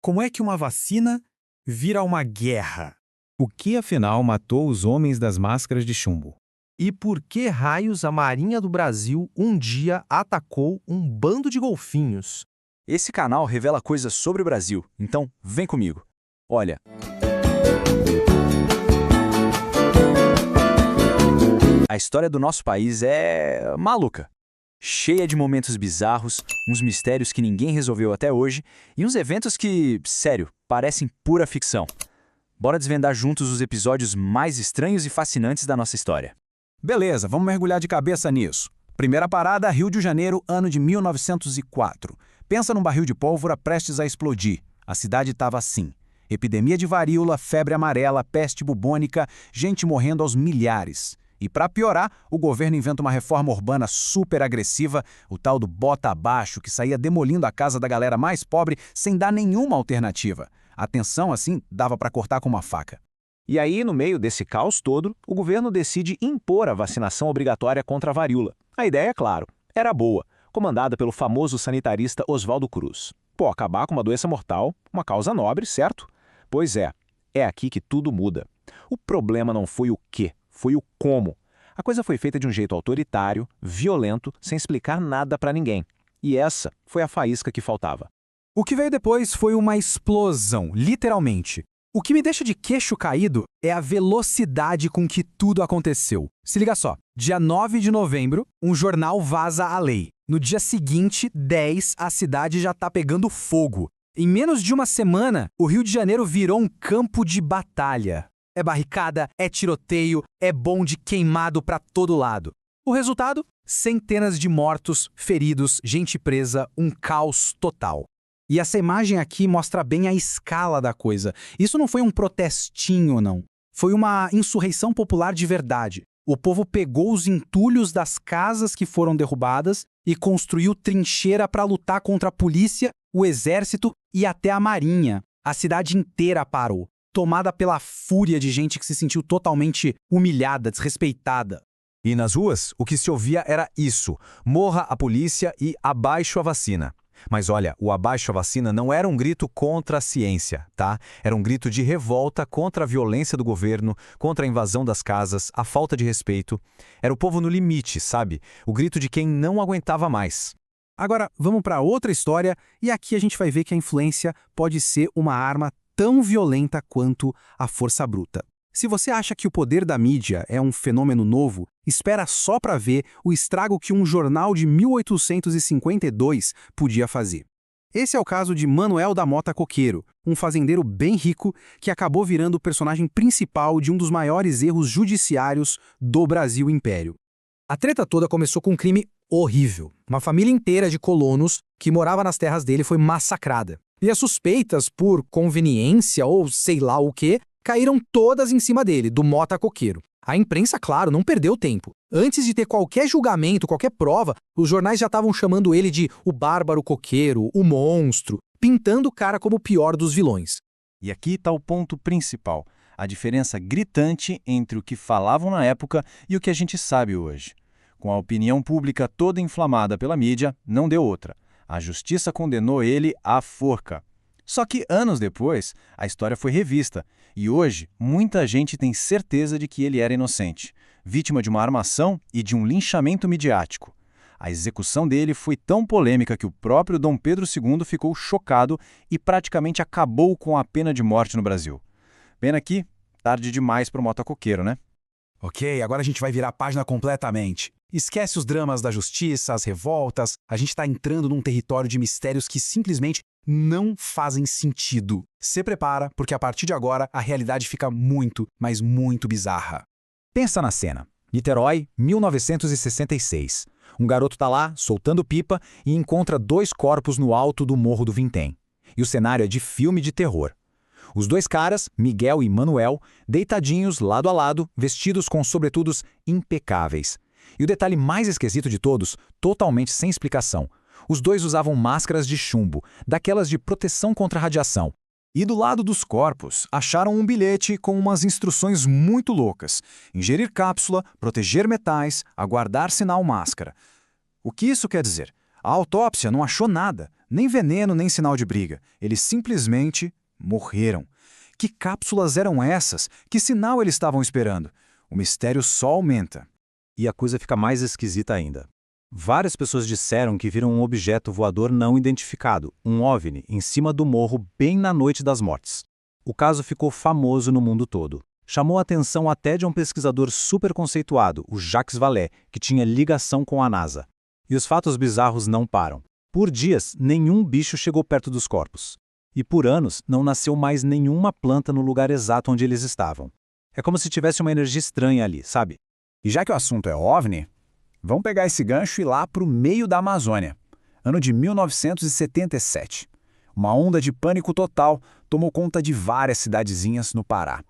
Como é que uma vacina vira uma guerra? O que afinal matou os homens das máscaras de chumbo? E por que raios a Marinha do Brasil um dia atacou um bando de golfinhos? Esse canal revela coisas sobre o Brasil, então vem comigo. Olha. A história do nosso país é maluca. Cheia de momentos bizarros, uns mistérios que ninguém resolveu até hoje e uns eventos que, sério, parecem pura ficção. Bora desvendar juntos os episódios mais estranhos e fascinantes da nossa história. Beleza, vamos mergulhar de cabeça nisso. Primeira parada, Rio de Janeiro, ano de 1904. Pensa num barril de pólvora prestes a explodir. A cidade estava assim. Epidemia de varíola, febre amarela, peste bubônica, gente morrendo aos milhares. E para piorar, o governo inventa uma reforma urbana super agressiva, o tal do bota abaixo, que saía demolindo a casa da galera mais pobre sem dar nenhuma alternativa. A tensão, assim, dava para cortar com uma faca. E aí, no meio desse caos todo, o governo decide impor a vacinação obrigatória contra a varíola. A ideia, claro, era boa, comandada pelo famoso sanitarista Oswaldo Cruz. Pô, acabar com uma doença mortal, uma causa nobre, certo? Pois é aqui que tudo muda. O problema não foi o quê, foi o como. A coisa foi feita de um jeito autoritário, violento, sem explicar nada para ninguém. E essa foi a faísca que faltava. O que veio depois foi uma explosão, literalmente. O que me deixa de queixo caído é a velocidade com que tudo aconteceu. Se liga só, dia 9 de novembro, um jornal vaza a lei. No dia seguinte, 10, a cidade já tá pegando fogo. Em menos de uma semana, o Rio de Janeiro virou um campo de batalha. É barricada, é tiroteio, é bonde queimado pra todo lado. O resultado? Centenas de mortos, feridos, gente presa, um caos total. E essa imagem aqui mostra bem a escala da coisa. Isso não foi um protestinho, não. Foi uma insurreição popular de verdade. O povo pegou os entulhos das casas que foram derrubadas e construiu trincheira para lutar contra a polícia, o exército e até a marinha. A cidade inteira parou, tomada pela fúria de gente que se sentiu totalmente humilhada, desrespeitada. E nas ruas, o que se ouvia era isso: morra a polícia e abaixo a vacina. Mas olha, o abaixo a vacina não era um grito contra a ciência, tá? Era um grito de revolta contra a violência do governo, contra a invasão das casas, a falta de respeito. Era o povo no limite, sabe? O grito de quem não aguentava mais. Agora, vamos para outra história, e aqui a gente vai ver que a influência pode ser uma arma tão violenta quanto a força bruta. Se você acha que o poder da mídia é um fenômeno novo, espera só para ver o estrago que um jornal de 1852 podia fazer. Esse é o caso de Manuel da Mota Coqueiro, um fazendeiro bem rico que acabou virando o personagem principal de um dos maiores erros judiciários do Brasil Império. A treta toda começou com um crime horrível. Uma família inteira de colonos que morava nas terras dele foi massacrada. E as suspeitas por conveniência ou sei lá o quê, caíram todas em cima dele, do Mota Coqueiro. A imprensa, claro, não perdeu tempo. Antes de ter qualquer julgamento, qualquer prova, os jornais já estavam chamando ele de o bárbaro coqueiro, o monstro, pintando o cara como o pior dos vilões. E aqui está o ponto principal, a diferença gritante entre o que falavam na época e o que a gente sabe hoje. Com a opinião pública toda inflamada pela mídia, não deu outra. A justiça condenou ele à forca. Só que anos depois, a história foi revista, e hoje muita gente tem certeza de que ele era inocente, vítima de uma armação e de um linchamento midiático. A execução dele foi tão polêmica que o próprio Dom Pedro II ficou chocado e praticamente acabou com a pena de morte no Brasil. Pena que, tarde demais para o Mota Coqueiro, né? Ok, agora a gente vai virar a página completamente. Esquece os dramas da justiça, as revoltas, a gente está entrando num território de mistérios que simplesmente não fazem sentido. Se prepara, porque a partir de agora a realidade fica muito, mas muito bizarra. Pensa na cena. Niterói, 1966. Um garoto tá lá, soltando pipa, e encontra 2 corpos no alto do Morro do Vintém. E o cenário é de filme de terror. Os 2 caras, Miguel e Manuel, deitadinhos lado a lado, vestidos com sobretudos impecáveis. E o detalhe mais esquisito de todos, totalmente sem explicação: os 2 usavam máscaras de chumbo, daquelas de proteção contra radiação. E do lado dos corpos, acharam um bilhete com umas instruções muito loucas: ingerir cápsula, proteger metais, aguardar sinal máscara. O que isso quer dizer? A autópsia não achou nada, nem veneno, nem sinal de briga. Eles simplesmente morreram. Que cápsulas eram essas? Que sinal eles estavam esperando? O mistério só aumenta. E a coisa fica mais esquisita ainda. Várias pessoas disseram que viram um objeto voador não identificado, um OVNI, em cima do morro bem na noite das mortes. O caso ficou famoso no mundo todo. Chamou a atenção até de um pesquisador super conceituado, o Jacques Vallée, que tinha ligação com a NASA. E os fatos bizarros não param. Por dias, nenhum bicho chegou perto dos corpos. E por anos, não nasceu mais nenhuma planta no lugar exato onde eles estavam. É como se tivesse uma energia estranha ali, sabe? E já que o assunto é OVNI, vamos pegar esse gancho e ir lá para o meio da Amazônia. Ano de 1977. Uma onda de pânico total tomou conta de várias cidadezinhas no Pará.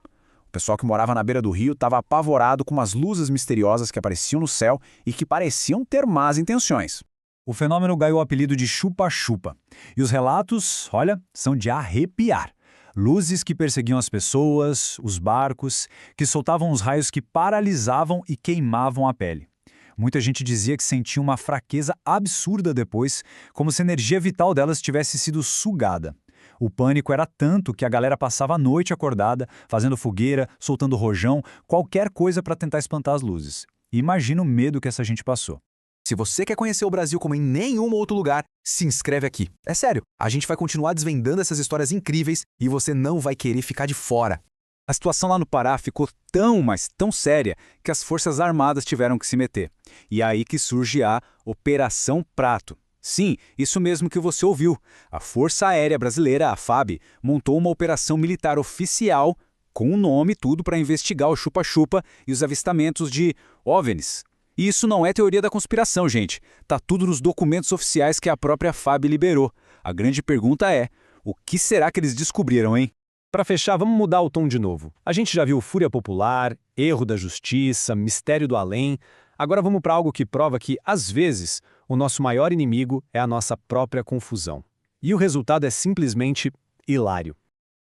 O pessoal que morava na beira do rio estava apavorado com umas luzes misteriosas que apareciam no céu e que pareciam ter más intenções. O fenômeno ganhou o apelido de chupa-chupa. E os relatos, olha, são de arrepiar. Luzes que perseguiam as pessoas, os barcos, que soltavam os raios que paralisavam e queimavam a pele. Muita gente dizia que sentia uma fraqueza absurda depois, como se a energia vital delas tivesse sido sugada. O pânico era tanto que a galera passava a noite acordada, fazendo fogueira, soltando rojão, qualquer coisa para tentar espantar as luzes. E imagina o medo que essa gente passou. Se você quer conhecer o Brasil como em nenhum outro lugar, se inscreve aqui. É sério, a gente vai continuar desvendando essas histórias incríveis e você não vai querer ficar de fora. A situação lá no Pará ficou tão, mas tão séria que as Forças Armadas tiveram que se meter. E é aí que surge a Operação Prato. Sim, isso mesmo que você ouviu. A Força Aérea Brasileira, a FAB, montou uma operação militar oficial com o nome e tudo para investigar o chupa-chupa e os avistamentos de OVNIs. E isso não é teoria da conspiração, gente. Tá tudo nos documentos oficiais que a própria FAB liberou. A grande pergunta é, o que será que eles descobriram, hein? Para fechar, vamos mudar o tom de novo. A gente já viu Fúria Popular, Erro da Justiça, Mistério do Além. Agora vamos para algo que prova que, às vezes, o nosso maior inimigo é a nossa própria confusão. E o resultado é simplesmente hilário.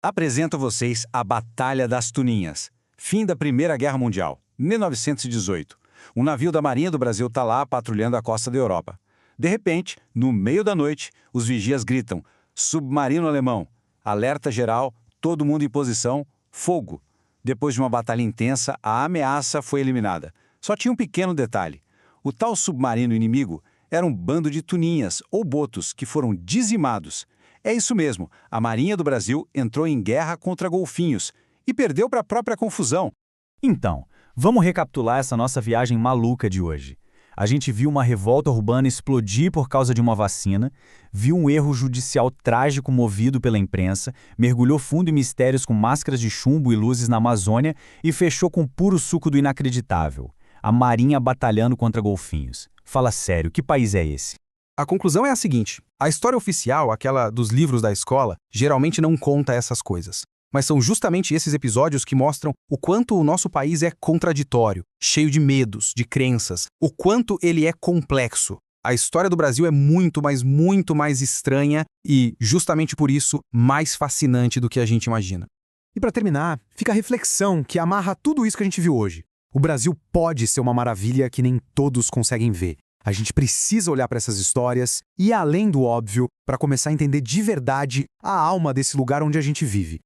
Apresento a vocês a Batalha das Tuninhas. Fim da Primeira Guerra Mundial, 1918. Um navio da Marinha do Brasil está lá patrulhando a costa da Europa. De repente, no meio da noite, os vigias gritam: submarino alemão, alerta geral, todo mundo em posição, fogo. Depois de uma batalha intensa, a ameaça foi eliminada. Só tinha um pequeno detalhe. O tal submarino inimigo era um bando de tuninhas, ou botos, que foram dizimados. É isso mesmo, a Marinha do Brasil entrou em guerra contra golfinhos e perdeu para a própria confusão. Então, vamos recapitular essa nossa viagem maluca de hoje. A gente viu uma revolta urbana explodir por causa de uma vacina, viu um erro judicial trágico movido pela imprensa, mergulhou fundo em mistérios com máscaras de chumbo e luzes na Amazônia e fechou com puro suco do inacreditável. A Marinha batalhando contra golfinhos. Fala sério, que país é esse? A conclusão é a seguinte: a história oficial, aquela dos livros da escola, geralmente não conta essas coisas. Mas são justamente esses episódios que mostram o quanto o nosso país é contraditório, cheio de medos, de crenças, o quanto ele é complexo. A história do Brasil é muito mais estranha e, justamente por isso, mais fascinante do que a gente imagina. E para terminar, fica a reflexão que amarra tudo isso que a gente viu hoje. O Brasil pode ser uma maravilha que nem todos conseguem ver. A gente precisa olhar para essas histórias e, além do óbvio, para começar a entender de verdade a alma desse lugar onde a gente vive.